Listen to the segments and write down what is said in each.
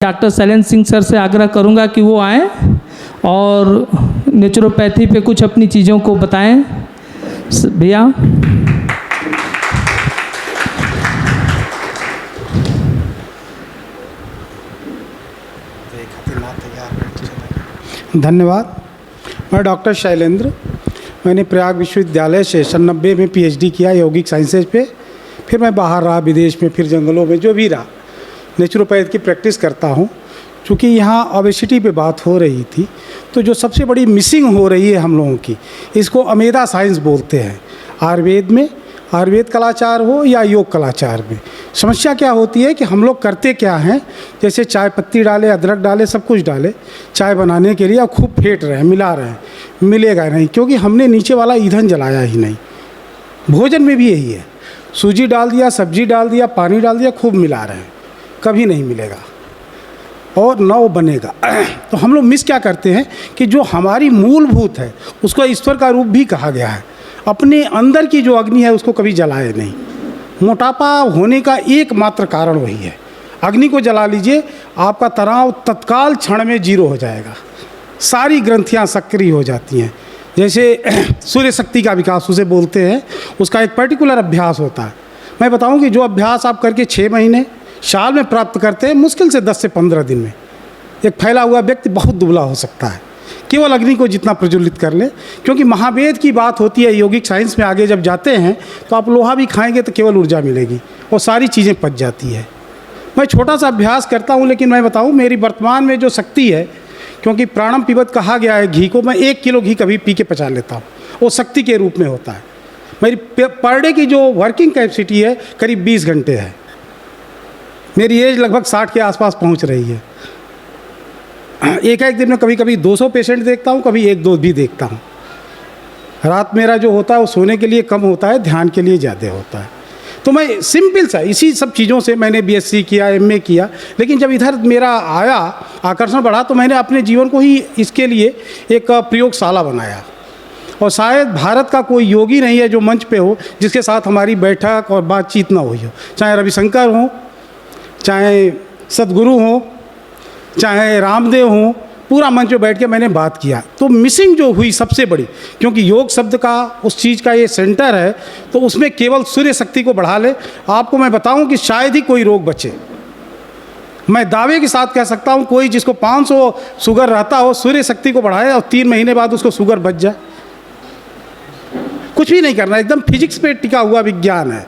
Doctor Shailendra Singh sir से आग्रह करूंगा कि वो आएं और नेचुरोपैथी पे कुछ अपनी चीज़ों को बताएं। भैया धन्यवाद। मैं डॉक्टर शैलेंद्र, मैंने प्रयाग विश्वविद्यालय से 90 में पीएचडी किया यौगिक साइंसेज पे। फिर मैं बाहर रहा, विदेश में, फिर जंगलों में, जो भी रहा, नेचुरोपैथ की प्रैक्टिस करता हूँ। चूँकि यहाँ ओबेसिटी पे बात हो रही थी, तो जो सबसे बड़ी मिसिंग हो रही है हम लोगों की, इसको अमेदा साइंस बोलते हैं। आयुर्वेद में, आयुर्वेद कलाचार हो या योग कलाचार में, समस्या क्या होती है कि हम लोग करते क्या हैं, जैसे चाय पत्ती डाले, अदरक डाले, सब कुछ डाले चाय बनाने के लिए, और खूब फेंट रहे हैं, मिला रहे हैं, मिलेगा नहीं, क्योंकि हमने नीचे वाला ईंधन जलाया ही नहीं। भोजन में भी यही है, सूजी डाल दिया, सब्जी डाल दिया, पानी डाल दिया, खूब मिला रहे हैं, कभी नहीं मिलेगा और न वो बनेगा। तो हम लोग मिस क्या करते हैं कि जो हमारी मूलभूत है, उसको ईश्वर का रूप भी कहा गया है, अपने अंदर की जो अग्नि है उसको कभी जलाए नहीं। मोटापा होने का एकमात्र कारण वही है। अग्नि को जला लीजिए, आपका तनाव तत्काल क्षण में जीरो हो जाएगा, सारी ग्रंथियां सक्रिय हो जाती हैं। जैसे सूर्य शक्ति का विकास उसे बोलते हैं, उसका एक पर्टिकुलर अभ्यास होता है। मैं बताऊं कि जो अभ्यास आप करके 6 महीने साल में प्राप्त करते हैं, मुश्किल से 10 से 15 दिन में एक फैला हुआ व्यक्ति बहुत दुबला हो सकता है, केवल अग्नि को जितना प्रज्वलित कर ले। क्योंकि महावेद की बात होती है, यौगिक साइंस में आगे जब जाते हैं तो आप लोहा भी खाएंगे तो केवल ऊर्जा मिलेगी और सारी चीज़ें पच जाती है। मैं छोटा सा अभ्यास करता हूँ, लेकिन मैं बताऊँ मेरी वर्तमान में जो शक्ति है, क्योंकि प्राणम पिबत कहा गया है घी को, मैं 1 किलो घी कभी पी के पचा लेता हूँ, वो शक्ति के रूप में होता है। मेरी पर डे की जो वर्किंग कैपेसिटी है करीब 20 घंटे है। मेरी एज लगभग 60 के आसपास पहुंच रही है। एक दिन में कभी कभी 200 पेशेंट देखता हूं, कभी 1-2 भी देखता हूं। रात मेरा जो होता है वो सोने के लिए कम होता है, ध्यान के लिए ज़्यादा होता है। तो मैं सिंपल सा इसी सब चीज़ों से मैंने बीएससी किया, एमए किया, लेकिन जब इधर मेरा आया आकर्षण बढ़ा तो मैंने अपने जीवन को ही इसके लिए एक प्रयोगशाला बनाया। और शायद भारत का कोई योगी नहीं है जो मंच पे हो जिसके साथ हमारी बैठक और बातचीत ना हुई हो, चाहे रविशंकर हो, चाहे सदगुरु हो, चाहे रामदेव हो, पूरा मंच पे बैठ के मैंने बात किया। तो मिसिंग जो हुई सबसे बड़ी, क्योंकि योग शब्द का उस चीज़ का ये सेंटर है, तो उसमें केवल सूर्य शक्ति को बढ़ा ले। आपको मैं बताऊं कि शायद ही कोई रोग बचे। मैं दावे के साथ कह सकता हूं, कोई जिसको 500 शुगर रहता हो, सूर्य शक्ति को बढ़ाए और 3 महीने बाद उसको शुगर बच जाए। कुछ भी नहीं करना, एकदम फिजिक्स पे टिका हुआ विज्ञान है।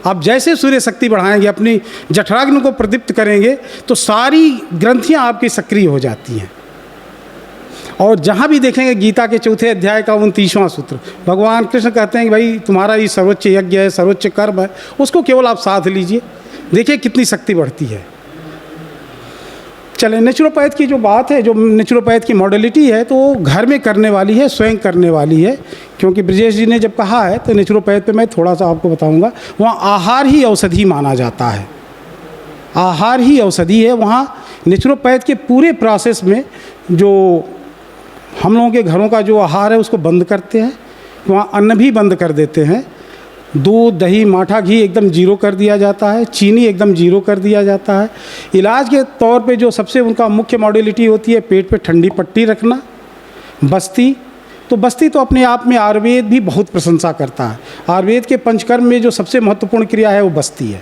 आप जैसे सूर्य शक्ति बढ़ाएंगे, अपनी जठराग्नि को प्रदीप्त करेंगे, तो सारी ग्रंथियां आपकी सक्रिय हो जाती हैं। और जहाँ भी देखेंगे गीता के 4थे अध्याय का 29वां सूत्र, भगवान कृष्ण कहते हैं कि भाई तुम्हारा ये सर्वोच्च यज्ञ है, सर्वोच्च कर्म है, उसको केवल आप साथ लीजिए, देखिए कितनी शक्ति बढ़ती है। चले, नेचुरोपैथ की जो बात है, जो नेचुरोपैथ की मॉडलिटी है, तो वो घर में करने वाली है, स्वयं करने वाली है। क्योंकि ब्रजेश जी ने जब कहा है, तो नेचुरोपैथ पे मैं थोड़ा सा आपको बताऊंगा। वहाँ आहार ही औषधि माना जाता है, आहार ही औषधि है। वहाँ नेचुरोपैथ के पूरे प्रोसेस में जो हम लोगों के घरों का जो आहार है उसको बंद करते हैं, वहाँ अन्न भी बंद कर देते हैं। दूध, दही, माठा, घी एकदम जीरो कर दिया जाता है, चीनी एकदम जीरो कर दिया जाता है। इलाज के तौर पे जो सबसे उनका मुख्य मॉडलिटी होती है, पेट पे ठंडी पट्टी रखना, बस्ती। तो बस्ती तो अपने आप में आयुर्वेद भी बहुत प्रशंसा करता है। आयुर्वेद के पंचकर्म में जो सबसे महत्वपूर्ण क्रिया है वो बस्ती है।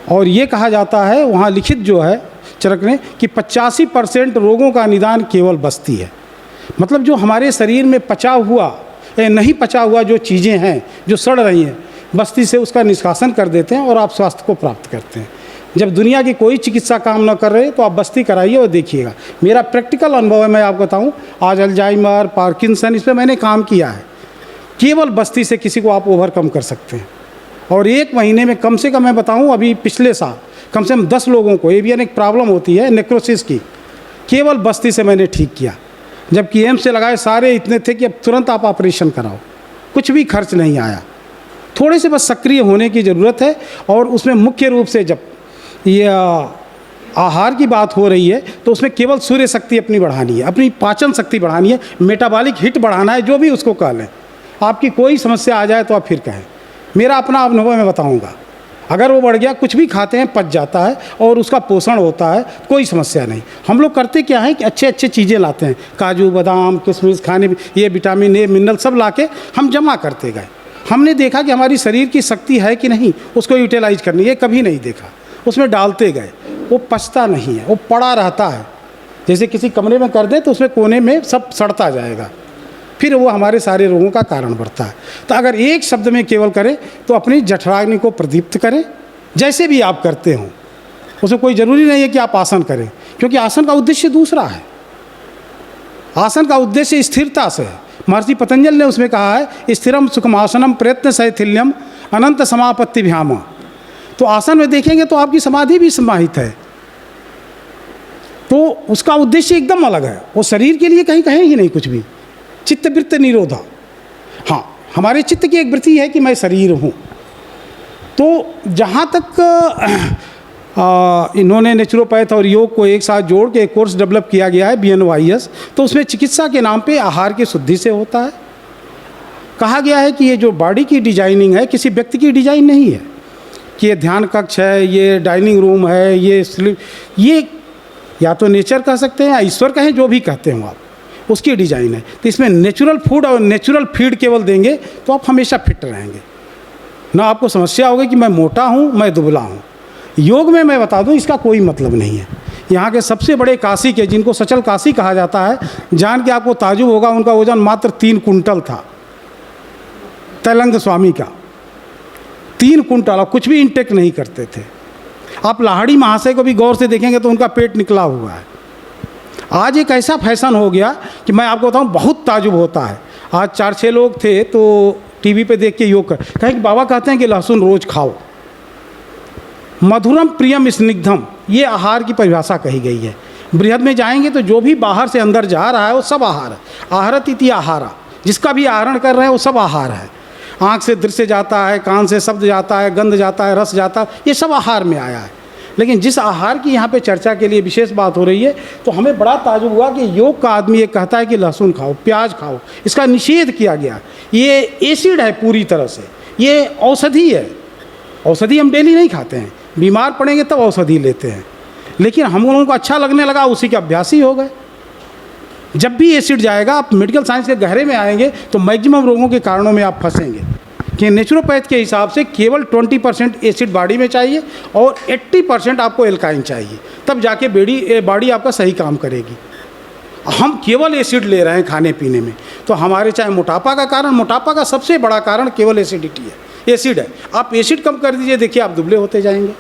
और ये कहा जाता है, वहाँ लिखित जो है चरक ने, कि 85% रोगों का निदान केवल बस्ती है। मतलब जो हमारे शरीर में पचा हुआ नहीं पचा हुआ जो चीज़ें हैं, जो सड़ रही हैं, बस्ती से उसका निष्कासन कर देते हैं और आप स्वास्थ्य को प्राप्त करते हैं। जब दुनिया की कोई चिकित्सा काम न कर रहे तो आप बस्ती कराइए और देखिएगा। मेरा प्रैक्टिकल अनुभव है, मैं आपको बताऊं, आज अल्जाइमर, पार्किंसन, इस पर मैंने काम किया है। केवल बस्ती से किसी को आप ओवरकम कर सकते हैं। और 1 महीने में कम से कम मैं बताऊँ, अभी पिछले साल कम से कम 10 लोगों को एवियन एक प्रॉब्लम होती है नेक्रोसिस की, केवल बस्ती से मैंने ठीक किया। जबकि एम्स से लगाए सारे इतने थे कि अब तुरंत आप ऑपरेशन कराओ, कुछ भी खर्च नहीं आया। थोड़े से बस सक्रिय होने की ज़रूरत है। और उसमें मुख्य रूप से जब ये आहार की बात हो रही है, तो उसमें केवल सूर्य शक्ति अपनी बढ़ानी है, अपनी पाचन शक्ति बढ़ानी है, मेटाबॉलिक हिट बढ़ाना है, जो भी उसको कह लें। आपकी कोई समस्या आ जाए तो आप फिर कहें, मेरा अपना अनुभव मैं बताऊँगा। अगर वो बढ़ गया, कुछ भी खाते हैं पच जाता है और उसका पोषण होता है, कोई समस्या नहीं। हम लोग करते क्या है कि अच्छे अच्छे चीज़ें लाते हैं, काजू बादाम किशमिश खाने में, ये विटामिन ए मिनरल सब ला के हम जमा करते गए। हमने देखा कि हमारी शरीर की शक्ति है कि नहीं, उसको यूटिलाइज करनी, ये कभी नहीं देखा। उसमें डालते गए, वो पचता नहीं है, वो पड़ा रहता है। जैसे किसी कमरे में कर दें तो उसमें कोने में सब सड़ता जाएगा, फिर वो हमारे सारे रोगों का कारण बढ़ता है। तो अगर एक शब्द में केवल करें तो अपनी जठराग्नि को प्रदीप्त करें, जैसे भी आप करते हो। उसमें कोई ज़रूरी नहीं है कि आप आसन करें, क्योंकि आसन का उद्देश्य दूसरा है। आसन का उद्देश्य स्थिरता से है। महर्षि पतंजलि ने उसमें कहा है स्थिरम सुखमासनम प्रयत्न शैथिल्यम अनंत समापत्ति भ्याम। तो आसन में देखेंगे तो आपकी समाधि भी समाहित है, तो उसका उद्देश्य एकदम अलग है। वो शरीर के लिए कहीं कहें ही नहीं कुछ भी। चित्त वृत्त निरोधा, हाँ, हमारे चित्त की एक वृत्ति है कि मैं शरीर हूँ। तो जहाँ तक इन्होंने नेचुरोपैथ और योग को एक साथ जोड़ के एक कोर्स डेवलप किया गया है BNYS, तो उसमें चिकित्सा के नाम पे आहार की शुद्धि से होता है। कहा गया है कि ये जो बॉडी की डिजाइनिंग है किसी व्यक्ति की डिजाइन नहीं है कि ये ध्यान कक्ष है, ये डाइनिंग रूम है, ये स्लीप, ये या तो नेचर कह सकते हैं या ईश्वर कहें, जो भी कहते हो आप, उसकी डिजाइन है। तो इसमें नेचुरल फूड और नेचुरल फीड केवल देंगे तो आप हमेशा फिट रहेंगे, ना आपको समस्या होगी कि मैं मोटा हूँ, मैं दुबला हूँ। योग में मैं बता दूँ इसका कोई मतलब नहीं है। यहाँ के सबसे बड़े काशी के, जिनको सचल काशी कहा जाता है, जान के आपको ताजुब होगा, उनका वजन मात्र 3 कुंटल था, तैलंग स्वामी का 3 कुंटल। कुछ भी इंटेक नहीं करते थे। आप लाहड़ी महाशय को भी गौर से देखेंगे तो उनका पेट निकला हुआ है। आज एक ऐसा फैशन हो गया कि मैं आपको बताऊं, बहुत ताजुब होता है। आज 4-6 लोग थे तो टीवी पे देख के योग कर, कहें कि बाबा कहते हैं कि लहसुन रोज खाओ। मधुरम प्रियम स्निग्धम, ये आहार की परिभाषा कही गई है। बृहद में जाएंगे तो जो भी बाहर से अंदर जा रहा है वो सब आहार है। आहरत इति आहारा, जिसका भी आहरण कर रहे हैं वो सब आहार है। आँख से दृश्य जाता है, कान से शब्द जाता है, गंध जाता है, रस जाता है, ये सब आहार में आया है। लेकिन जिस आहार की यहाँ पे चर्चा के लिए विशेष बात हो रही है, तो हमें बड़ा ताजुब हुआ कि योग का आदमी ये कहता है कि लहसुन खाओ, प्याज खाओ, इसका निषेध किया गया। ये एसिड है पूरी तरह से, ये औषधि है। औषधि हम डेली नहीं खाते हैं, बीमार पड़ेंगे तब औषधि लेते हैं। लेकिन हम लोगों को अच्छा लगने लगा, उसी के अभ्यासी हो गए। जब भी एसिड जाएगा, आप मेडिकल साइंस के गहरे में आएंगे तो मैक्सिमम रोगों के कारणों में आप फंसेंगे कि नेचुरोपैथ के हिसाब से केवल 20% एसिड बॉडी में चाहिए और 80% आपको एल्काइन चाहिए, तब जाके बॉडी आपका सही काम करेगी। हम केवल एसिड ले रहे हैं खाने पीने में, तो हमारे चाहे मोटापा का कारण, मोटापा का सबसे बड़ा कारण केवल एसिडिटी है, एसिड है। आप एसिड कम कर दीजिए, देखिए आप दुबले होते जाएंगे।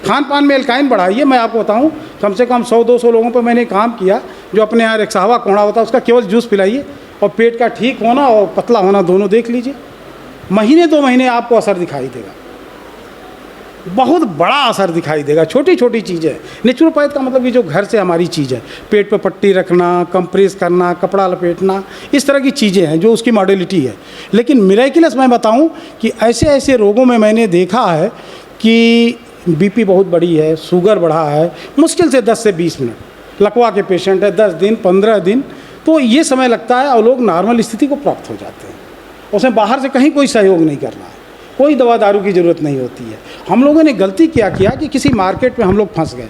खान पान में एल्काइन बढ़ाइए। मैं आपको बताऊं, कम से कम 100-200 लोगों पर मैंने काम किया, जो अपने यहाँ रिक्सावा कोड़ा होता है उसका केवल जूस पिलाइए, और पेट का ठीक होना और पतला होना दोनों देख लीजिए। महीने 2 महीने आपको असर दिखाई देगा, बहुत बड़ा असर दिखाई देगा। छोटी छोटी चीज़ें। नेचुरोपैथ का मतलब कि जो घर से हमारी चीज़ है, पेट पर पट्टी रखना, कंप्रेस करना, कपड़ा लपेटना, इस तरह की चीज़ें हैं जो उसकी मॉडलिटी है। लेकिन मिरेकलस मैं बताऊं कि ऐसे ऐसे रोगों में मैंने देखा है कि बीपी बहुत बड़ी है, शुगर बढ़ा है, मुश्किल से 10 से 20 मिनट। लकवा के पेशेंट है, 10 दिन 15 दिन, तो ये समय लगता है और लोग नॉर्मल स्थिति को प्राप्त हो जाते हैं। उसमें बाहर से कहीं कोई सहयोग नहीं करना है, कोई दवा दारू की ज़रूरत नहीं होती है। हम लोगों ने गलती क्या किया कि किसी मार्केट में हम लोग फंस गए।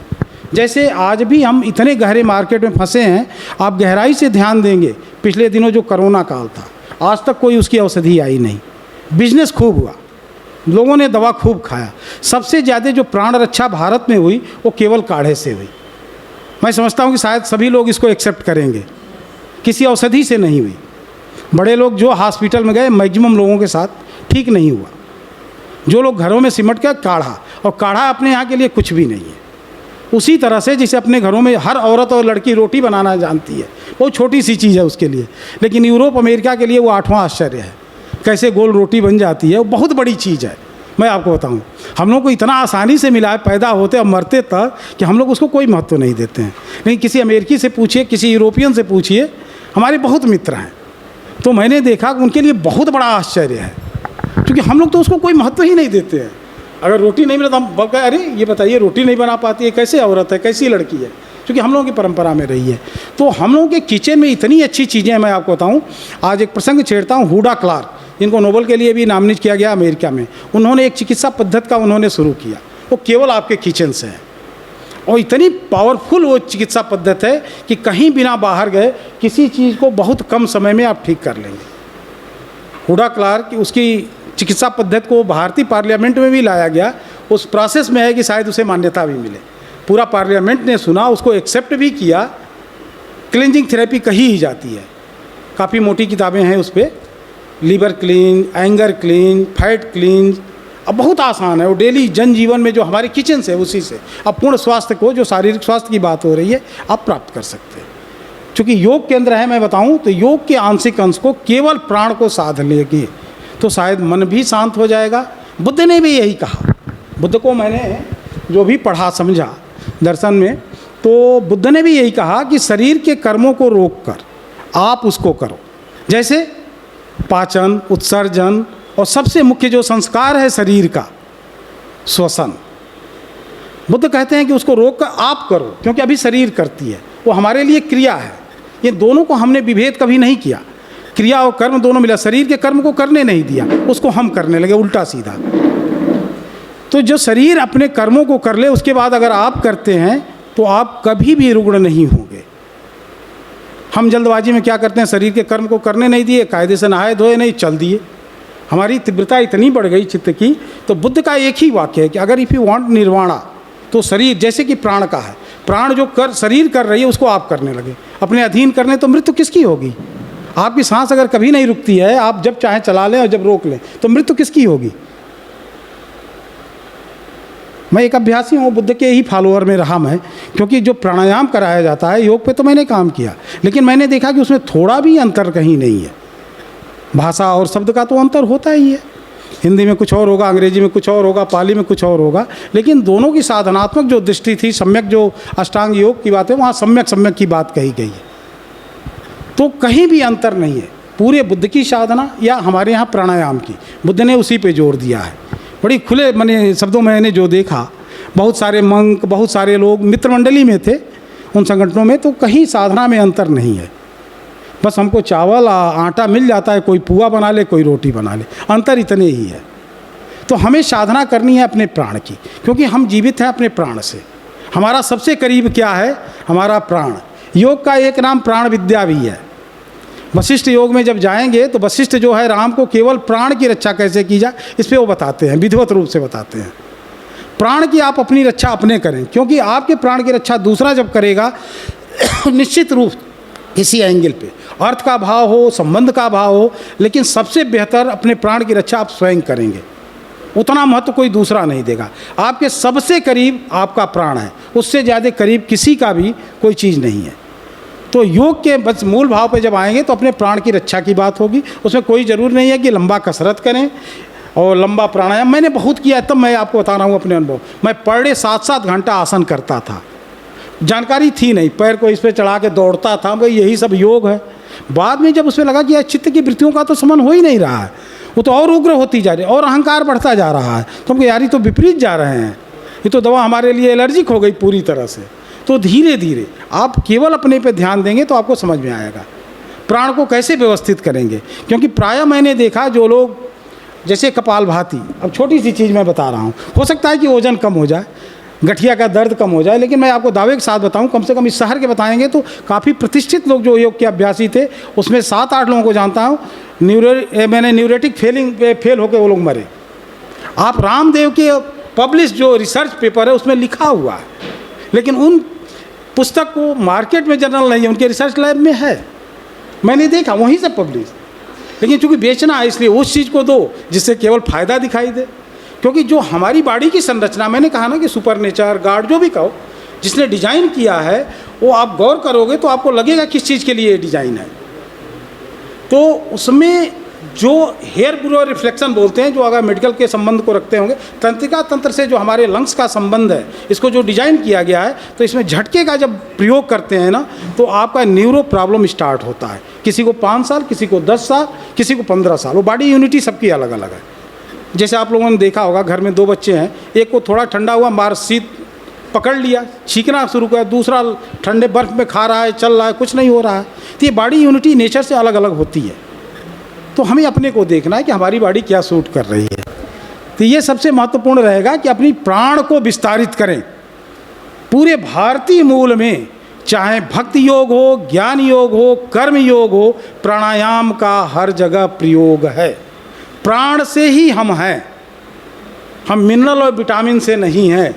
जैसे आज भी हम इतने गहरे मार्केट में फंसे हैं, आप गहराई से ध्यान देंगे, पिछले दिनों जो कोरोना काल था, आज तक कोई उसकी औषधि आई नहीं। बिजनेस खूब हुआ, लोगों ने दवा खूब खाया। सबसे ज़्यादा जो प्राण रक्षा भारत में हुई वो केवल काढ़े से हुई। मैं समझता हूँ कि शायद सभी लोग इसको एक्सेप्ट करेंगे, किसी औषधि से नहीं हुई। बड़े लोग जो हॉस्पिटल में गए, मैक्सिमम लोगों के साथ ठीक नहीं हुआ। जो लोग घरों में सिमट के काढ़ा, और काढ़ा अपने यहाँ के लिए कुछ भी नहीं है। उसी तरह से जैसे अपने घरों में हर औरत और लड़की रोटी बनाना जानती है, बहुत छोटी सी चीज़ है उसके लिए, लेकिन यूरोप अमेरिका के लिए वो 8वां आश्चर्य है, कैसे गोल रोटी बन जाती है। वो बहुत बड़ी चीज़ है। मैं आपको बताऊं, हम लोग को इतना आसानी से मिला है पैदा होते और मरते तक कि हम लोग उसको कोई महत्व नहीं देते हैं। लेकिन किसी अमेरिकी से पूछिए, किसी यूरोपियन से पूछिए, हमारे बहुत मित्र हैं, तो मैंने देखा कि उनके लिए बहुत बड़ा आश्चर्य है, क्योंकि हम लोग तो उसको कोई महत्व ही नहीं देते हैं। अगर रोटी नहीं मिले तो हम कहें अरे ये बताइए रोटी नहीं बना पाती है, कैसे औरत है, कैसी लड़की है, क्योंकि हम लोगों की परंपरा में रही है। तो हम लोगों के किचन में इतनी अच्छी चीज़ें हैं। मैं आपको बताऊं, आज एक प्रसंग छेड़ता हूं, हुडा क्लार्क, जिनको नोबेल के लिए भी नामिनेट किया गया अमेरिका में, उन्होंने एक चिकित्सा पद्धति का उन्होंने शुरू किया, वो केवल आपके किचन से है। और इतनी पावरफुल वो चिकित्सा पद्धति है कि कहीं बिना बाहर गए किसी चीज़ को बहुत कम समय में आप ठीक कर लेंगे। हुडा क्लार्क की उसकी चिकित्सा पद्धति को भारतीय पार्लियामेंट में भी लाया गया, उस प्रोसेस में है कि शायद उसे मान्यता भी मिले। पूरा पार्लियामेंट ने सुना, उसको एक्सेप्ट भी किया। क्लिनजिंग थेरेपी कही ही जाती है, काफ़ी मोटी किताबें हैं उस पर, liver clean, anger clean, fat clean. अब बहुत आसान है, वो डेली जनजीवन में जो हमारे किचन से उसी से अब पूर्ण स्वास्थ्य को, जो शारीरिक स्वास्थ्य की बात हो रही है, आप प्राप्त कर सकते हैं। चूँकि योग केंद्र है, मैं बताऊं तो योग के आंशिक अंश को केवल प्राण को साध लेंगे तो शायद मन भी शांत हो जाएगा। बुद्ध ने भी यही कहा। बुद्ध को मैंने जो भी पढ़ा समझा दर्शन में, तो बुद्ध ने भी यही कहा कि शरीर के कर्मों को रोककर आप उसको करो, जैसे पाचन, उत्सर्जन और सबसे मुख्य जो संस्कार है शरीर का, श्वसन। बुद्ध कहते हैं कि उसको रोक कर आप करो, क्योंकि अभी शरीर करती है, वो हमारे लिए क्रिया है। ये दोनों को हमने विभेद कभी नहीं किया, क्रिया और कर्म दोनों मिला। शरीर के कर्म को करने नहीं दिया, उसको हम करने लगे उल्टा सीधा। तो जो शरीर अपने कर्मों को कर ले, उसके बाद अगर आप करते हैं तो आप कभी भी रुग्ण नहीं होंगे। हम जल्दबाजी में क्या करते हैं, शरीर के कर्म को करने नहीं दिए, कायदे से नहाए धोए नहीं, चल दिए। हमारी तीव्रता इतनी बढ़ गई चित्त की। तो बुद्ध का एक ही वाक्य है कि अगर इफ़ यू वांट निर्वाणा, तो शरीर जैसे कि प्राण का है, प्राण जो कर शरीर कर रही है उसको आप करने लगे, अपने अधीन करने, तो मृत्यु किसकी होगी? आपकी सांस अगर कभी नहीं रुकती है, आप जब चाहें चला लें और जब रोक लें, तो मृत्यु किसकी होगी? मैं एक अभ्यासी हूँ, बुद्ध के ही फॉलोअर में रहा मैं, क्योंकि जो प्राणायाम कराया जाता है योग पे तो मैंने काम किया, लेकिन मैंने देखा कि उसमें थोड़ा भी अंतर कहीं नहीं है। भाषा और शब्द का तो अंतर होता ही है, हिंदी में कुछ और होगा, अंग्रेजी में कुछ और होगा, पाली में कुछ और होगा, लेकिन दोनों की साधनात्मक जो दृष्टि थी, सम्यक जो अष्टांग योग की बात है, वहाँ सम्यक की बात कही गई है। तो कहीं भी अंतर नहीं है पूरे बुद्ध की साधना या हमारे यहाँ प्राणायाम की। बुद्ध ने उसी पे जोर दिया है। बड़ी खुले मैंने शब्दों में मैंने जो देखा, बहुत सारे मंक, बहुत सारे लोग मित्र मंडली में थे उन संगठनों में, तो कहीं साधना में अंतर नहीं है। बस हमको चावल आटा मिल जाता है, कोई पुआ बना ले, कोई रोटी बना ले, अंतर इतने ही है। तो हमें साधना करनी है अपने प्राण की, क्योंकि हम जीवित हैं अपने प्राण से। हमारा सबसे करीब क्या है? हमारा प्राण। योग का एक नाम प्राण विद्या भी है। वशिष्ठ योग में जब जाएंगे तो वशिष्ठ जो है राम को केवल प्राण की रक्षा कैसे की जाए इस पर वो बताते हैं, विधिवत रूप से बताते हैं। प्राण की आप अपनी रक्षा अपने करें, क्योंकि आपके प्राण की रक्षा दूसरा जब करेगा निश्चित रूप इसी एंगल पे अर्थ का भाव हो, संबंध का भाव हो, लेकिन सबसे बेहतर अपने प्राण की रक्षा आप स्वयं करेंगे। उतना महत्व कोई दूसरा नहीं देगा। आपके सबसे करीब आपका प्राण है, उससे ज़्यादा करीब किसी का भी कोई चीज़ नहीं है। तो योग के बस मूल भाव पे जब आएंगे तो अपने प्राण की रक्षा की बात होगी। उसमें कोई ज़रूर नहीं है कि लंबा कसरत करें और लंबा प्राणायाम। मैंने बहुत किया है, तब मैं आपको बता रहा हूँ अपने अनुभव। मैं पर डे 7-7 घंटा आसन करता था, जानकारी थी नहीं, पैर को इस पर चढ़ा के दौड़ता था, भाई यही सब योग है। बाद में जब उसमें लगा कि यार चित्त की वृत्तियों का तो समन हो ही नहीं रहा है, वो तो और उग्र होती जा रही है और अहंकार बढ़ता जा रहा है, तो हमको यार ये तो विपरीत जा रहे हैं, ये तो दवा हमारे लिए एलर्जिक हो गई पूरी तरह से। तो धीरे धीरे आप केवल अपने पे ध्यान देंगे तो आपको समझ में आएगा प्राण को कैसे व्यवस्थित करेंगे। क्योंकि प्रायः मैंने देखा जो लोग जैसे कपालभाति, अब छोटी सी चीज़ मैं बता रहा हूँ, हो सकता है कि वजन कम हो जाए, गठिया का दर्द कम हो जाए, लेकिन मैं आपको दावे के साथ बताऊं, कम से कम इस शहर के बताएंगे तो काफ़ी प्रतिष्ठित लोग जो योग के अभ्यासी थे उसमें 7-8 लोगों को जानता हूं, मैंने न्यूरेटिक फेल होकर वो लोग मरे। आप रामदेव के पब्लिश जो रिसर्च पेपर है उसमें लिखा हुआ है, लेकिन उन पुस्तक को मार्केट में जनरल नहीं है, उनके रिसर्च लैब में है, मैंने देखा वहीं से पब्लिश। लेकिन चूँकि बेचना है इसलिए उस चीज़ को दो जिससे केवल फ़ायदा दिखाई दे। क्योंकि जो हमारी बॉडी की संरचना, मैंने कहा ना कि सुपर नेचर गॉड जो भी कहो, जिसने डिज़ाइन किया है वो आप गौर करोगे तो आपको लगेगा किस चीज़ के लिए ये डिज़ाइन है। तो उसमें जो हेयर ब्रो रिफ्लेक्शन बोलते हैं, जो अगर मेडिकल के संबंध को रखते होंगे, तंत्रिका तंत्र से जो हमारे लंग्स का संबंध है, इसको जो डिज़ाइन किया गया है, तो इसमें झटके का जब प्रयोग करते हैं ना तो आपका न्यूरो प्रॉब्लम स्टार्ट होता है। किसी को 5 साल, किसी को 10 साल, किसी को 15 साल। वो बॉडी यूनिटी सबकी अलग अलग है। जैसे आप लोगों ने देखा होगा, घर में 2 बच्चे हैं, एक को थोड़ा ठंडा हुआ मार शीत पकड़ लिया, छींकना शुरू किया, दूसरा ठंडे बर्फ में खा रहा है, चल रहा है, कुछ नहीं हो रहा है। तो ये बॉडी यूनिटी नेचर से अलग अलग होती है। तो हमें अपने को देखना है कि हमारी बॉडी क्या सूट कर रही है। तो ये सबसे महत्वपूर्ण रहेगा कि अपनी प्राण को विस्तारित करें। पूरे भारतीय मूल में चाहे भक्ति योग हो, ज्ञान योग हो, कर्म योग हो, प्राणायाम का हर जगह प्रयोग है। प्राण से ही हम हैं, हम मिनरल और विटामिन से नहीं हैं।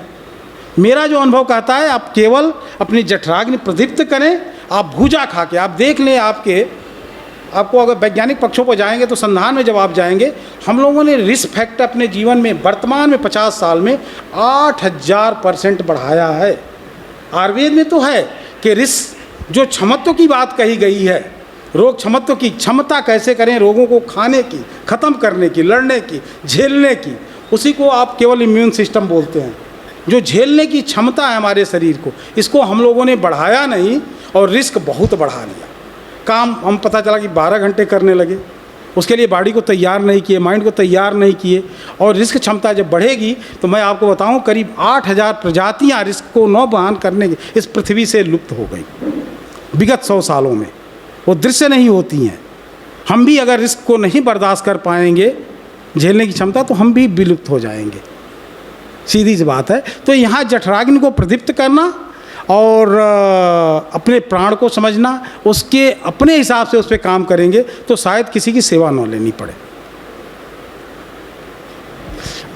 मेरा जो अनुभव कहता है, आप केवल अपनी जठराग्नि प्रदीप्त करें, आप भूजा खा के आप देख लें, आपको अगर वैज्ञानिक पक्षों पर जाएंगे तो संधान में जब आप जाएंगे, हम लोगों ने रिस्क फैक्टर अपने जीवन में वर्तमान में 50 साल में 8000% बढ़ाया है। आयुर्वेद में तो है कि रिस्क जो क्षमत्व की बात कही गई है, रोग क्षमत्व की क्षमता कैसे करें, रोगों को खाने की, ख़त्म करने की, लड़ने की, झेलने की, उसी को आप केवल इम्यून सिस्टम बोलते हैं। जो झेलने की क्षमता है हमारे शरीर को, इसको हम लोगों ने बढ़ाया नहीं और रिस्क बहुत बढ़ा लिया। काम हम पता चला कि 12 घंटे करने लगे, उसके लिए बॉडी को तैयार नहीं किए, माइंड को तैयार नहीं किए, और रिस्क क्षमता जब बढ़ेगी तो मैं आपको बताऊं करीब 8000 प्रजातियां रिस्क को न बहन करने की इस पृथ्वी से लुप्त हो गई विगत 100 सालों में। वो दृश्य नहीं होती हैं। हम भी अगर रिस्क को नहीं बर्दाश्त कर पाएंगे, झेलने की क्षमता, तो हम भी विलुप्त हो जाएंगे। सीधी सी बात है। तो यहाँ जठराग्नि को प्रदीप्त करना और अपने प्राण को समझना, उसके अपने हिसाब से उस पर काम करेंगे तो शायद किसी की सेवा न लेनी पड़े।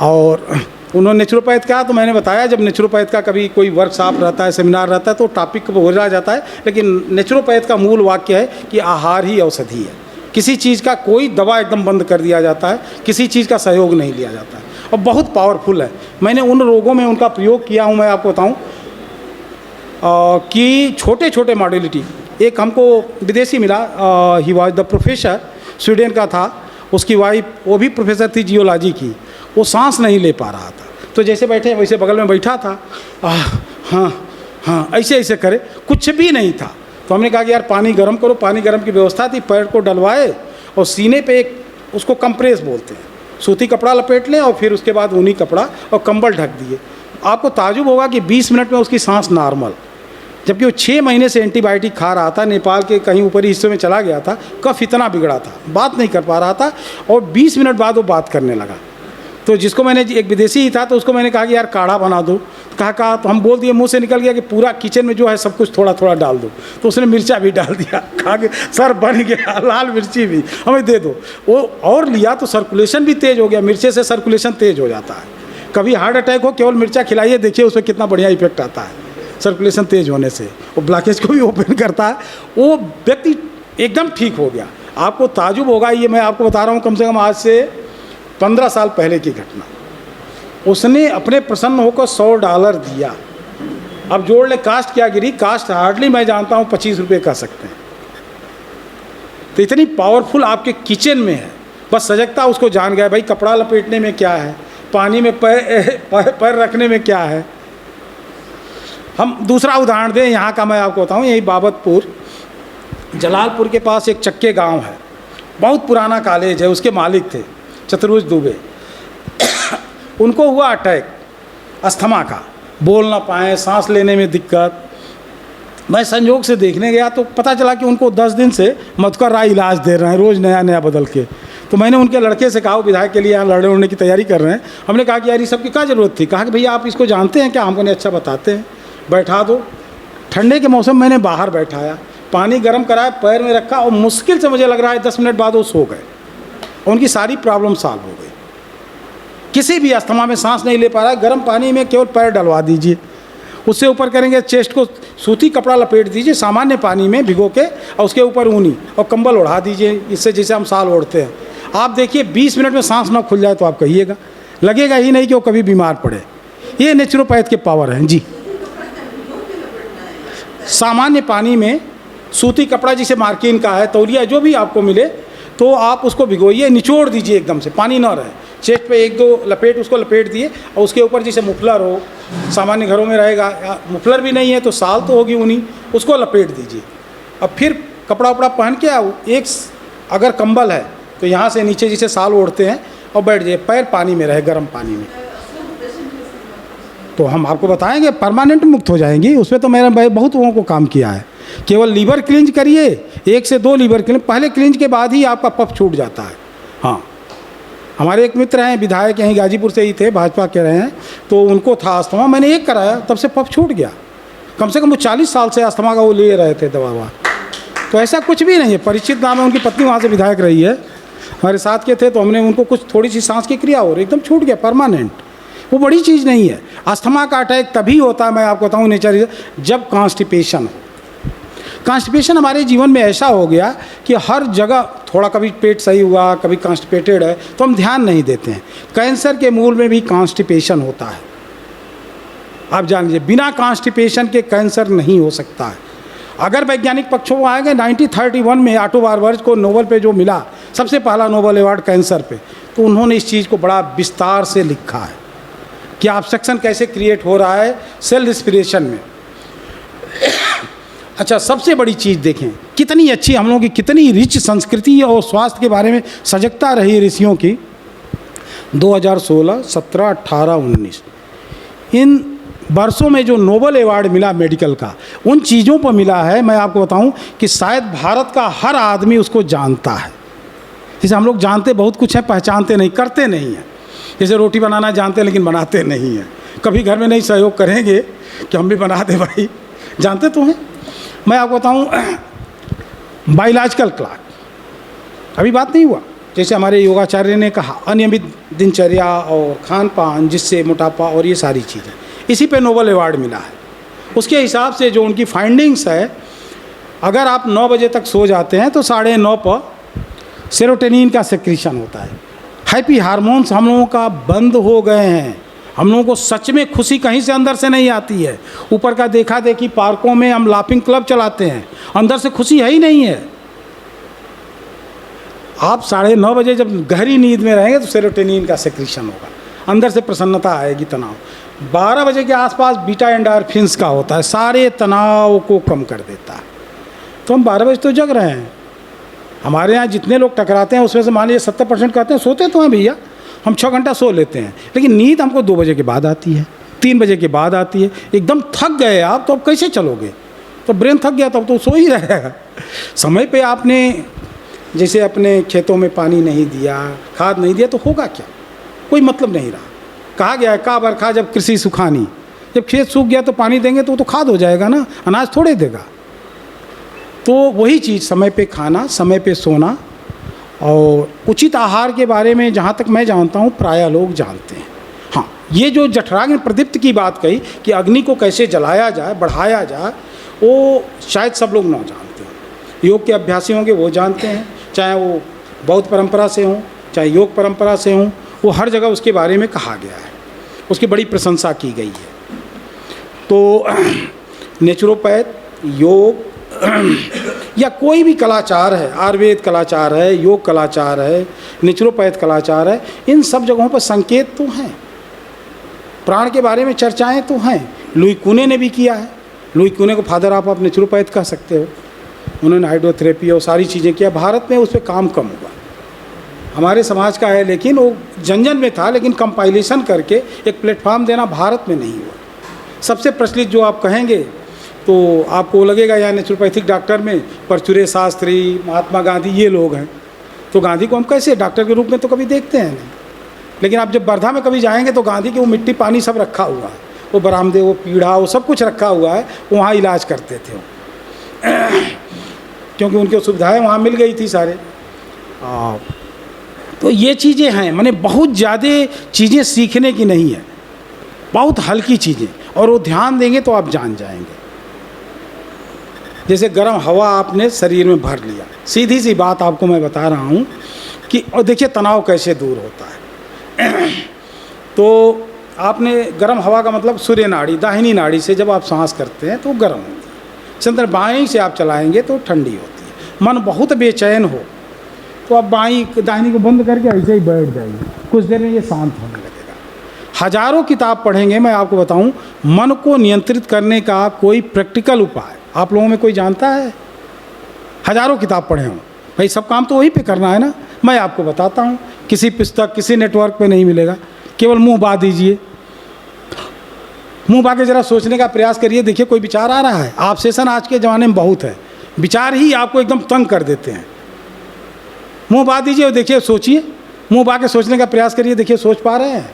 और उन्होंने नेचुरोपैथ कहा, तो मैंने बताया जब नेचुरोपैथ का कभी कोई वर्कशॉप रहता है, सेमिनार रहता है, तो टॉपिक हो जाता है, लेकिन नेचुरोपैथ का मूल वाक्य है कि आहार ही औषधि है। किसी चीज़ का कोई दवा एकदम बंद कर दिया जाता है, किसी चीज़ का सहयोग नहीं लिया जाता है, और बहुत पावरफुल है। मैंने उन रोगों में उनका प्रयोग किया हूँ। मैं आपको बताऊँ कि छोटे छोटे मॉडलिटी, एक हमको विदेशी मिला, he was the professor, Sweden का था, उसकी वाइफ वो भी प्रोफेसर थी जियोलॉजी की। वो सांस नहीं ले पा रहा था, तो जैसे बैठे वैसे बगल में बैठा था, हाँ हाँ ऐसे ऐसे करे, कुछ भी नहीं था। तो हमने कहा कि यार पानी गर्म करो। पानी गर्म की व्यवस्था थी, पैर को डलवाए और सीने पे एक, उसको कंप्रेस बोलते हैं, सूती कपड़ा लपेट लें और फिर उसके बाद ऊनी कपड़ा और कंबल ढक दिए। आपको ताजुब होगा कि 20 मिनट में उसकी सांस नॉर्मल, जबकि वो 6 महीने से एंटीबायोटिक खा रहा था, नेपाल के कहीं ऊपरी हिस्से में चला गया था, कफ इतना बिगड़ा था, बात नहीं कर पा रहा था, और 20 मिनट बाद वो बात करने लगा। तो जिसको मैंने, एक विदेशी ही था, तो उसको मैंने कहा कि यार काढ़ा बना दो। तो कहा तो हम बोल दिए, मुंह से निकल गया कि पूरा किचन में जो है सब कुछ थोड़ा थोड़ा डाल दो। तो उसने मिर्चा भी डाल दिया, कहा कि सर बन गया, लाल मिर्ची भी हमें दे दो। वो और लिया तो सर्कुलेशन भी तेज़ हो गया, मिर्चे से सर्कुलेशन तेज़ हो जाता है। कभी हार्ट अटैक हो, केवल मिर्चा खिलाइए, देखिए उसमें कितना बढ़िया इफेक्ट आता है सर्कुलेशन तेज़ होने से। वो ब्लॉकेज को भी ओपन करता है, वो व्यक्ति एकदम ठीक हो गया। आपको ताजुब होगा, ये मैं आपको बता रहा हूँ कम से कम आज से 15 साल पहले की घटना। उसने अपने प्रसन्न होकर $100 दिया। अब जोड़ ले, कास्ट क्या गिरी, कास्ट हार्डली मैं जानता हूँ 25 रुपये कह सकते हैं। तो इतनी पावरफुल आपके किचन में है, बस सजगता उसको जान गया, भाई कपड़ा लपेटने में क्या है, पानी में पैर रखने में क्या है। हम दूसरा उदाहरण दें यहाँ का, मैं आपको बताऊँ, यही बाबतपुर जलालपुर के पास एक चक्के गांव है, बहुत पुराना कॉलेज है, उसके मालिक थे चतुर्भुज दुबे। उनको हुआ अटैक अस्थमा का, बोल ना पाए, सांस लेने में दिक्कत। मैं संयोग से देखने गया तो पता चला कि उनको 10 दिन से मधुकर राय इलाज दे रहे हैं, रोज़ नया नया बदल के। तो मैंने उनके लड़के से कहा, विधायक के लिए यहाँ लड़ने उड़ने की तैयारी कर रहे हैं, हमने कहा कि यार ये सब की क्या ज़रूरत थी। कहा कि भैया आप इसको जानते हैं क्या? हमको नहीं, अच्छा बताते हैं, बैठा दो। ठंडे के मौसम मैंने बाहर बैठाया, पानी गर्म कराया, पैर में रखा, और मुश्किल से मुझे लग रहा है 10 मिनट बाद वो सो गए। उनकी सारी प्रॉब्लम सॉल्व हो गई। किसी भी अस्थमा में सांस नहीं ले पा रहा है, गर्म पानी में केवल पैर डलवा दीजिए, उससे ऊपर करेंगे, चेस्ट को सूती कपड़ा लपेट दीजिए सामान्य पानी में भिगो के, और उसके ऊपर ऊनी और कंबल ओढ़ा दीजिए, इससे जैसे हम साल ओढ़ते हैं। आप देखिए 20 मिनट में सांस ना खुल जाए तो आप कहिएगा, लगेगा ही नहीं कि वो कभी बीमार पड़े। ये नेचुरोपैथ के पावर हैं जी। सामान्य पानी में सूती कपड़ा, जिसे मार्किन का है, तौलिया, जो भी आपको मिले, तो आप उसको भिगोइए, निचोड़ दीजिए एकदम से, पानी ना रहे, चेस्ट पे 1-2 लपेट उसको लपेट दिए, और उसके ऊपर जैसे मुफलर हो, सामान्य घरों में रहेगा, मुफलर भी नहीं है तो साल तो होगी ऊनी, उसको लपेट दीजिए। अब फिर कपड़ा उपड़ा पहन के एक, अगर कंबल है तो यहाँ से नीचे जैसे साल ओढ़ते हैं, और बैठ जाइए, पैर पानी में रहे, गर्म पानी में। तो हम आपको बताएंगे परमानेंट मुक्त हो जाएंगी। उसमें तो मैंने बहुत लोगों को काम किया है। केवल लीवर क्लींज करिए, 1 से 2 लीवर क्लींज, पहले क्लींज के बाद ही आपका पफ छूट जाता है। हाँ, हमारे एक मित्र हैं विधायक, यहीं गाजीपुर से ही थे, भाजपा के रहे हैं, तो उनको था अस्थमा, मैंने एक कराया, तब से कफ छूट गया। कम से कम वो 40 साल से अस्थमा का वो ले रहे थे दवा ववा। तो ऐसा कुछ भी नहीं है। परिचित नाम है, उनकी पत्नी वहाँ से विधायक रही है, हमारे साथ के थे, तो हमने उनको कुछ थोड़ी सी सांस की क्रिया हो रही, एकदम छूट गया परमानेंट। वो बड़ी चीज़ नहीं है। अस्थमा का अटैक तभी होता है, मैं आपको बताऊँ नेचर, जब कॉन्स्टिपेशन हो। कॉन्स्टिपेशन हमारे जीवन में ऐसा हो गया कि हर जगह थोड़ा, कभी पेट सही हुआ, कभी कॉन्स्टिपेटेड है, तो हम ध्यान नहीं देते हैं। कैंसर के मूल में भी कॉन्स्टिपेशन होता है। आप जान लीजिए, बिना कॉन्स्टिपेशन के कैंसर नहीं हो सकता है। अगर वैज्ञानिक पक्षों को आएंगे, 1931 में ऑटो बारबर्ज को नोबेल पे जो मिला, सबसे पहला नोबेल अवार्ड कैंसर पे, तो उन्होंने इस चीज़ को बड़ा विस्तार से लिखा है कि ऑब्स्ट्रक्शन कैसे क्रिएट हो रहा है सेल रेस्पिरेशन में। अच्छा, सबसे बड़ी चीज़ देखें कितनी अच्छी हम लोगों की, कितनी रिच संस्कृति और स्वास्थ्य के बारे में सजगता रही ऋषियों की। 2016, 17, 18, 19 इन वर्षों में जो नोबेल अवार्ड मिला मेडिकल का, उन चीज़ों पर मिला है, मैं आपको बताऊं कि शायद भारत का हर आदमी उसको जानता है। जैसे हम लोग जानते बहुत कुछ है, पहचानते नहीं, करते नहीं हैं। जैसे रोटी बनाना जानते हैं लेकिन बनाते नहीं हैं। कभी घर में नहीं सहयोग करेंगे कि हम भी बना दें, भाई जानते तो हैं। मैं आपको बताऊं, बायोलॉजिकल क्लॉक, अभी बात नहीं हुआ, जैसे हमारे योगाचार्य ने कहा, अनियमित दिनचर्या और खान पान जिससे मोटापा और ये सारी चीज़ें, इसी पे नोबेल अवार्ड मिला है। उसके हिसाब से जो उनकी फाइंडिंग्स है, अगर आप 9 बजे तक सो जाते हैं तो 9:30 पर सेरोटोनिन का सेक्रीशन होता है। हैप्पी हार्मोन्स हम लोगों का बंद हो गए हैं। हम लोगों को सच में खुशी कहीं से अंदर से नहीं आती है। ऊपर का देखा देखी, पार्कों में हम लाफिंग क्लब चलाते हैं, अंदर से खुशी है ही नहीं है। आप 9:30 बजे जब गहरी नींद में रहेंगे तो सेरोटोनिन का सेक्रीशन होगा, अंदर से प्रसन्नता आएगी, तनाव। 12 बजे के आसपास बीटा एंडोर्फिन्स का होता है, सारे तनाव को कम कर देता है। तो हम 12 बजे तो जग रहे हैं। हमारे यहाँ जितने लोग टकराते हैं उसमें से मान लीजिए 70% कहते हैं सोते तो हैं भैया, हम 6 घंटा सो लेते हैं, लेकिन नींद हमको 2 बजे के बाद आती है, 3 बजे के बाद आती है। एकदम थक गए आप, तो अब कैसे चलोगे? तो ब्रेन थक गया, तब तो सो ही रहेगा। समय पे आपने जैसे अपने खेतों में पानी नहीं दिया, खाद नहीं दिया, तो होगा क्या? कोई मतलब नहीं रहा। कहा गया है, का बरखा जब कृषि सुखानी, जब खेत सूख गया तो पानी देंगे तो खाद हो जाएगा ना, अनाज थोड़े देगा। तो वही चीज़, समय पे खाना, समय पे सोना और उचित आहार के बारे में जहाँ तक मैं जानता हूँ प्रायः लोग जानते हैं। हाँ, ये जो जठराग्नि में प्रदीप्त की बात कही कि अग्नि को कैसे जलाया जाए, बढ़ाया जाए, वो शायद सब लोग ना जानते हैं। योग के अभ्यासी होंगे वो जानते हैं, चाहे वो बौद्ध परंपरा से हों, चाहे योग परंपरा से हों, वो हर जगह उसके बारे में कहा गया है, उसकी बड़ी प्रशंसा की गई है। तो नेचुरोपैथ, योग या कोई भी कलाचार है, आयुर्वेद कलाचार है, योग कलाचार है, नेचुरोपैथ कलाचार है, इन सब जगहों पर संकेत तो हैं, प्राण के बारे में चर्चाएं तो हैं। लुई कुने ने भी किया है। लुई कुने को फादर आप नेचुरोपैथ कह सकते हो। उन्होंने हाइड्रोथेरेपी और सारी चीज़ें किया। भारत में उस पर काम कम हुआ, हमारे समाज का है, लेकिन वो जन में था, लेकिन कंपाइलेशन करके एक प्लेटफॉर्म देना भारत में नहीं हुआ। सबसे प्रचलित जो आप कहेंगे तो आपको लगेगा यहाँ नेचुरोपैथिक डॉक्टर में परचुरे शास्त्री, महात्मा गांधी, ये लोग हैं। तो गांधी को हम कैसे डॉक्टर के रूप में तो कभी देखते हैं नहीं, लेकिन आप जब वर्धा में कभी जाएंगे तो गांधी की वो मिट्टी पानी सब रखा हुआ है, वो बरामदे, वो पीढ़ा, वो सब कुछ रखा हुआ है, वहाँ इलाज करते थे क्योंकि उनकी सुविधाएँ वहाँ मिल गई थी सारे। तो ये चीज़ें हैं, माने बहुत ज़्यादा चीज़ें सीखने की नहीं है, बहुत हल्की चीज़ें, और वो ध्यान देंगे तो आप जान जाएंगे। जैसे गर्म हवा आपने शरीर में भर लिया, सीधी सी बात आपको मैं बता रहा हूँ कि, और देखिए तनाव कैसे दूर होता है। तो आपने गर्म हवा का मतलब सूर्य नाड़ी, दाहिनी नाड़ी से जब आप सांस करते हैं तो गर्म होती है, चंद्र बाईं से आप चलाएंगे तो ठंडी होती है। मन बहुत बेचैन हो तो आप बाईं दाहिनी को बंद करके ऐसे ही बैठ जाइए, कुछ देर में ये शांत होने लगेगा। हजारों किताब पढ़ेंगे, मैं आपको बताऊं, मन को नियंत्रित करने का कोई प्रैक्टिकल उपाय आप लोगों में कोई जानता है? हजारों किताब पढ़े हों भाई, सब काम तो वहीं पे करना है ना। मैं आपको बताता हूँ, किसी पुस्तक, किसी नेटवर्क पे नहीं मिलेगा। केवल मुंह बा दीजिए, मुंह बा के जरा सोचने का प्रयास करिए, देखिए कोई विचार आ रहा है। ऑब्सेशन आज के ज़माने में बहुत है, विचार ही आपको एकदम तंग कर देते हैं। मुंह बा दीजिए और देखिए, सोचिए, मुंह बा के सोचने का प्रयास करिए, देखिए सोच पा रहे हैं।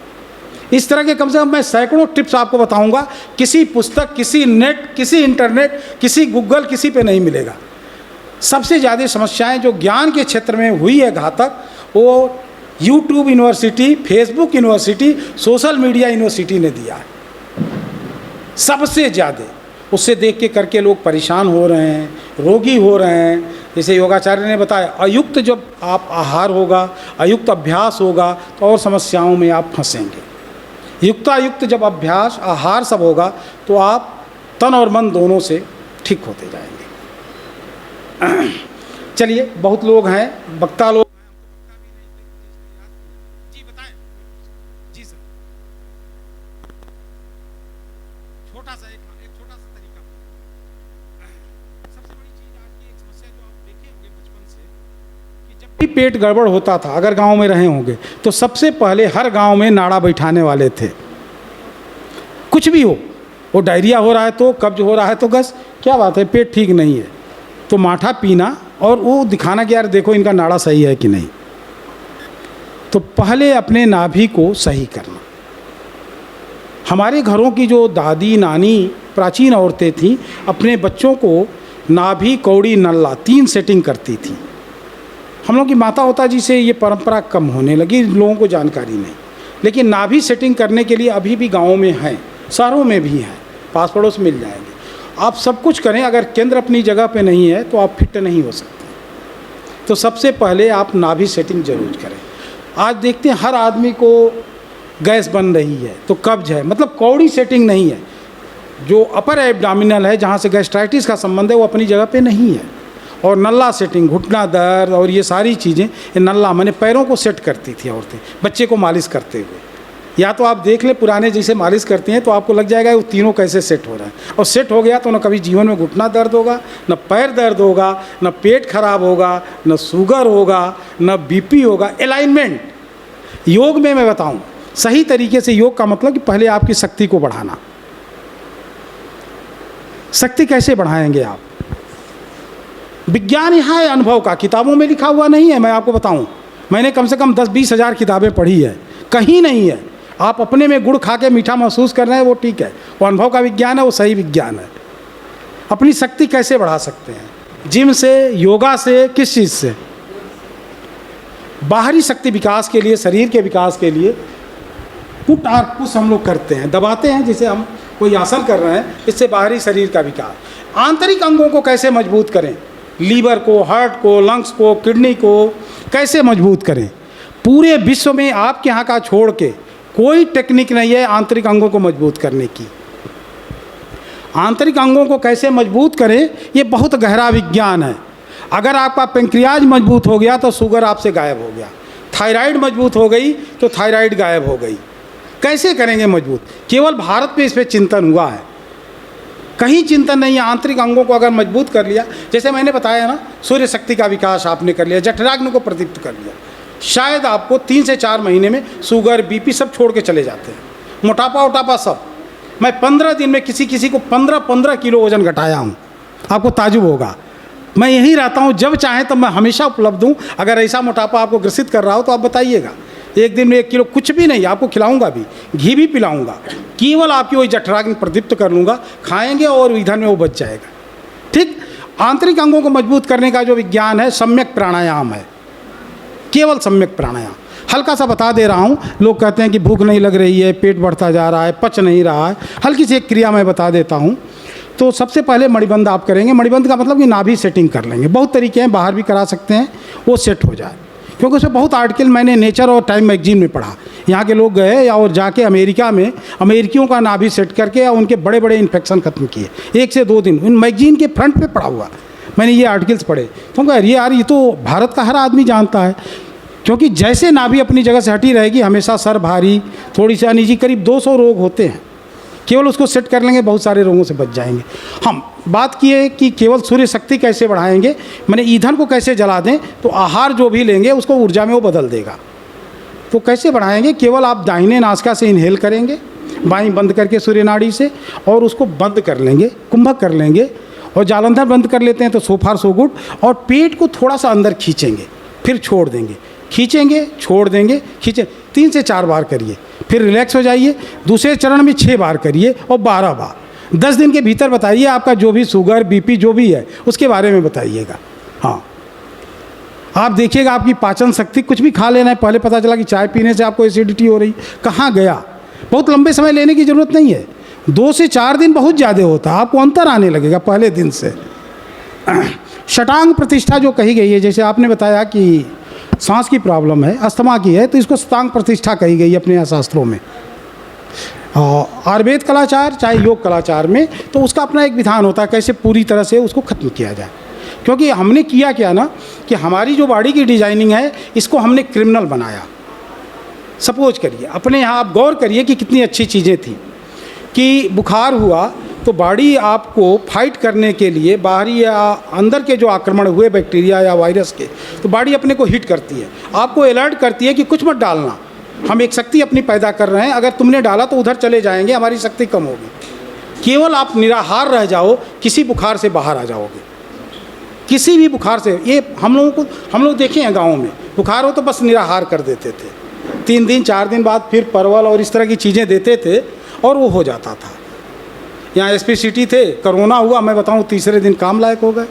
इस तरह के कम से कम मैं सैकड़ों टिप्स आपको बताऊंगा, किसी पुस्तक, किसी नेट, किसी इंटरनेट, किसी गूगल, किसी पे नहीं मिलेगा। सबसे ज़्यादा समस्याएं जो ज्ञान के क्षेत्र में हुई है घातक, वो YouTube university, Facebook university, social media university ने दिया है सबसे ज़्यादा। उससे देख के करके लोग परेशान हो रहे हैं, रोगी हो रहे हैं। जैसे योगाचार्य ने बताया, अयुक्त जब आप आहार होगा, अयुक्त अभ्यास होगा तो और समस्याओं में आप फंसेंगे। युक्तायुक्त जब अभ्यास, आहार सब होगा तो आप तन और मन दोनों से ठीक होते जाएंगे। चलिए, बहुत लोग हैं, वक्ता लोग। जी बताएं। जी सर, छोटा सा एक छोटा सा तरीका। सबसे बड़ी चीज आज की एक समस्या जो आप देखे होंगे बचपन से, कि जब भी पेट गड़बड़ होता था, अगर गांव में रहे होंगे तो सबसे पहले हर गांव में नाड़ा बैठाने वाले थे। कुछ भी हो, वो डायरिया हो रहा है तो, कब्ज हो रहा है तो, गस क्या बात है, पेट ठीक नहीं है तो माठा पीना और वो दिखाना कि यार देखो इनका नाड़ा सही है कि नहीं। तो पहले अपने नाभि को सही करना। हमारे घरों की जो दादी नानी प्राचीन औरतें थीं, अपने बच्चों को नाभि, कौड़ी, नल्ला 3 सेटिंग करती थी। हम लोग की माता होता जी से ये परंपरा कम होने लगी, लोगों को जानकारी नहीं। लेकिन नाभि सेटिंग करने के लिए अभी भी गाँवों में हैं, शहरों में भी हैं, पास पड़ोस मिल जाएंगे। आप सब कुछ करें, अगर केंद्र अपनी जगह पे नहीं है तो आप फिट नहीं हो सकते। तो सबसे पहले आप नाभि सेटिंग जरूर करें। आज देखते हैं हर आदमी को गैस बन रही है तो कब्ज है, मतलब कौड़ी सेटिंग नहीं है। जो अपर एब्डामिनल है, जहाँ से गैस्ट्राइटिस का संबंध है, वो अपनी जगह पे नहीं है। और नल्ला सेटिंग, घुटना दर्द और ये सारी चीज़ें, ये नल्ला मैंने पैरों को सेट करती थी औरतें बच्चे को मालिश करते हुए। या तो आप देख ले पुराने जैसे मालिश करती हैं तो आपको लग जाएगा वो तीनों कैसे सेट हो रहा है। और सेट हो गया तो न कभी जीवन में घुटना दर्द होगा, न पैर दर्द होगा, न पेट खराब होगा, न शुगर होगा, न बीपी होगा। अलाइनमेंट योग में मैं बताऊं, सही तरीके से योग का मतलब कि पहले आपकी शक्ति को बढ़ाना। शक्ति कैसे बढ़ाएंगे आप? विज्ञान यहाँ है अनुभव का, किताबों में लिखा हुआ नहीं है। मैं आपको बताऊं, मैंने कम से कम 10-20 हज़ार किताबें पढ़ी है, कहीं नहीं है। आप अपने में गुड़ खा के मीठा महसूस कर रहे हैं, वो ठीक है, वो अनुभव का विज्ञान है, वो सही विज्ञान है। अपनी शक्ति कैसे बढ़ा सकते हैं? जिम से, योगा से, किस चीज़ से? बाहरी शक्ति विकास के लिए, शरीर के विकास के लिए पुट और पुश हम लोग करते हैं, दबाते हैं, जैसे हम कोई आसन कर रहे हैं, इससे बाहरी शरीर का विकास। आंतरिक अंगों को कैसे मजबूत करें? लीवर को, हार्ट को, लंग्स को, किडनी को कैसे मजबूत करें? पूरे विश्व में आपके यहाँ का छोड़ के कोई टेक्निक नहीं है आंतरिक अंगों को मजबूत करने की। आंतरिक अंगों को कैसे मजबूत करें, ये बहुत गहरा विज्ञान है। अगर आपका पेंक्रियाज मजबूत हो गया तो शुगर आपसे गायब हो गया, थायराइड मजबूत हो गई तो थायराइड गायब हो गई। कैसे करेंगे मजबूत? केवल भारत में इस पर चिंतन हुआ है, कहीं चिंतन नहीं है। आंतरिक अंगों को अगर मजबूत कर लिया, जैसे मैंने बताया ना, सूर्य शक्ति का विकास आपने कर लिया, जठराग्नि को प्रदीप्त कर लिया, शायद आपको 3 से 4 महीने में शुगर, बीपी सब छोड़ के चले जाते हैं, मोटापा वोटापा सब। मैं 15 दिन में किसी को 15 किलो वजन घटाया हूँ, आपको ताजुब होगा। मैं यहीं रहता हूँ, जब चाहें तब मैं हमेशा उपलब्ध हूँ। अगर ऐसा मोटापा आपको ग्रसित कर रहा हो तो आप बताइएगा, एक दिन में 1 किलो कुछ भी नहीं, आपको खिलाऊंगा भी, घी भी पिलाऊंगा, केवल आपकी वही जठराग्नि प्रदीप्त कर लूँगा, खाएंगे और ईंधन में वो बच जाएगा। ठीक, आंतरिक अंगों को मजबूत करने का जो विज्ञान है, सम्यक प्राणायाम है, केवल सम्यक प्राणायाम। हल्का सा बता दे रहा हूँ, लोग कहते हैं कि भूख नहीं लग रही है, पेट बढ़ता जा रहा है, पच नहीं रहा है, हल्की सी एक क्रिया मैं बता देता हूँ। तो सबसे पहले मणिबंध आप करेंगे। मणिबंध का मतलब कि नाभि सेटिंग कर लेंगे। बहुत तरीके हैं, बाहर भी करा सकते हैं, वो सेट हो जाए, क्योंकि उसमें बहुत आर्टिकल मैंने नेचर और टाइम मैगजीन में पढ़ा। यहाँ के लोग गए या और जाके अमेरिका में अमेरिकियों का नाभि सेट करके या उनके बड़े बड़े इन्फेक्शन खत्म किए 1 से 2 दिन। उन मैगजीन के फ्रंट पे पढ़ा हुआ मैंने ये आर्टिकल्स पढ़े, तो अरे यार ये तो भारत का हर आदमी जानता है। क्योंकि जैसे नाभि अपनी जगह से हटी रहेगी, हमेशा सर भारी, थोड़ी सी अनिजी, करीब 200 रोग होते हैं, केवल उसको सेट कर लेंगे, बहुत सारे रोगों से बच जाएंगे। हम बात किए कि केवल सूर्य शक्ति कैसे बढ़ाएंगे, मैंने ईंधन को कैसे जला दें, तो आहार जो भी लेंगे उसको ऊर्जा में वो बदल देगा। तो कैसे बढ़ाएंगे? केवल आप दाहिने नासिका से इनहेल करेंगे, बाईं बंद करके सूर्य नाड़ी से, और उसको बंद कर लेंगे, कुंभक कर लेंगे, और जालंधर बंद कर लेते हैं तो सो फार सो गुड। और पेट को थोड़ा सा अंदर खींचेंगे, फिर छोड़ देंगे, खींचेंगे, छोड़ देंगे, खींचे, 3 से 4 बार करिए, फिर रिलैक्स हो जाइए। दूसरे चरण में 6 बार करिए और 12 बार। 10 दिन के भीतर बताइए आपका जो भी शुगर, बीपी जो भी है उसके बारे में बताइएगा। हाँ, आप देखिएगा आपकी पाचन शक्ति, कुछ भी खा लेना है, पहले पता चला कि चाय पीने से आपको एसिडिटी हो रही, कहाँ गया। बहुत लंबे समय लेने की ज़रूरत नहीं है, 2 से 4 दिन बहुत ज़्यादा होता है, आपको अंतर आने लगेगा पहले दिन से। षटांग प्रतिष्ठा जो कही गई है, जैसे आपने बताया कि सांस की प्रॉब्लम है, अस्थमा की है, तो इसको षटांग प्रतिष्ठा कही गई है अपने यहाँ शास्त्रों में। आयुर्वेद कलाचार चाहे योग कलाचार में, तो उसका अपना एक विधान होता है कैसे पूरी तरह से उसको ख़त्म किया जाए। क्योंकि हमने किया क्या ना कि हमारी जो बॉडी की डिजाइनिंग है इसको हमने क्रिमिनल बनाया। सपोज करिए, अपने यहाँ आप गौर करिए कि कितनी अच्छी चीज़ें थी कि बुखार हुआ तो बॉडी आपको फाइट करने के लिए बाहरी या अंदर के जो आक्रमण हुए बैक्टीरिया या वायरस के, तो बॉडी अपने को हिट करती है, आपको अलर्ट करती है कि कुछ मत डालना, हम एक शक्ति अपनी पैदा कर रहे हैं, अगर तुमने डाला तो उधर चले जाएंगे, हमारी शक्ति कम होगी। केवल आप निराहार रह जाओ, किसी बुखार से बाहर आ जाओगे, किसी भी बुखार से। ये हम लोग देखे हैं गाँव में, बुखार हो तो बस निराहार कर देते थे, 3 दिन 4 दिन बाद फिर परवल और इस तरह की चीज़ें देते थे और वो हो जाता था। यहाँ एसपीसीटी थे, कोरोना हुआ, मैं बताऊँ तीसरे दिन काम लायक हो गए।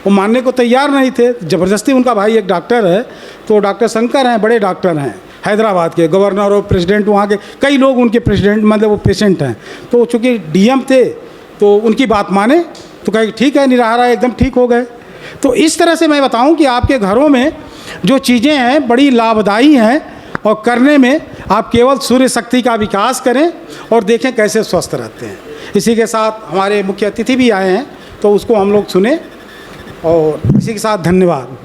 वो मानने को तैयार नहीं थे, ज़बरदस्ती। उनका भाई एक डॉक्टर है, तो डॉक्टर शंकर हैं, बड़े डॉक्टर हैं हैदराबाद के, गवर्नर और प्रेसिडेंट वहाँ के, कई लोग उनके प्रेसिडेंट मतलब वो पेशेंट हैं। तो चूँकि डीएम थे तो उनकी बात माने, तो कहे ठीक है, निराहार एकदम ठीक हो गए। तो इस तरह से मैं बताऊं कि आपके घरों में जो चीज़ें हैं बड़ी लाभदायी हैं, और करने में आप केवल सूर्य शक्ति का विकास करें और देखें कैसे स्वस्थ रहते हैं। इसी के साथ हमारे मुख्य अतिथि भी आए हैं, तो उसको हम लोग सुने, और इसी के साथ धन्यवाद।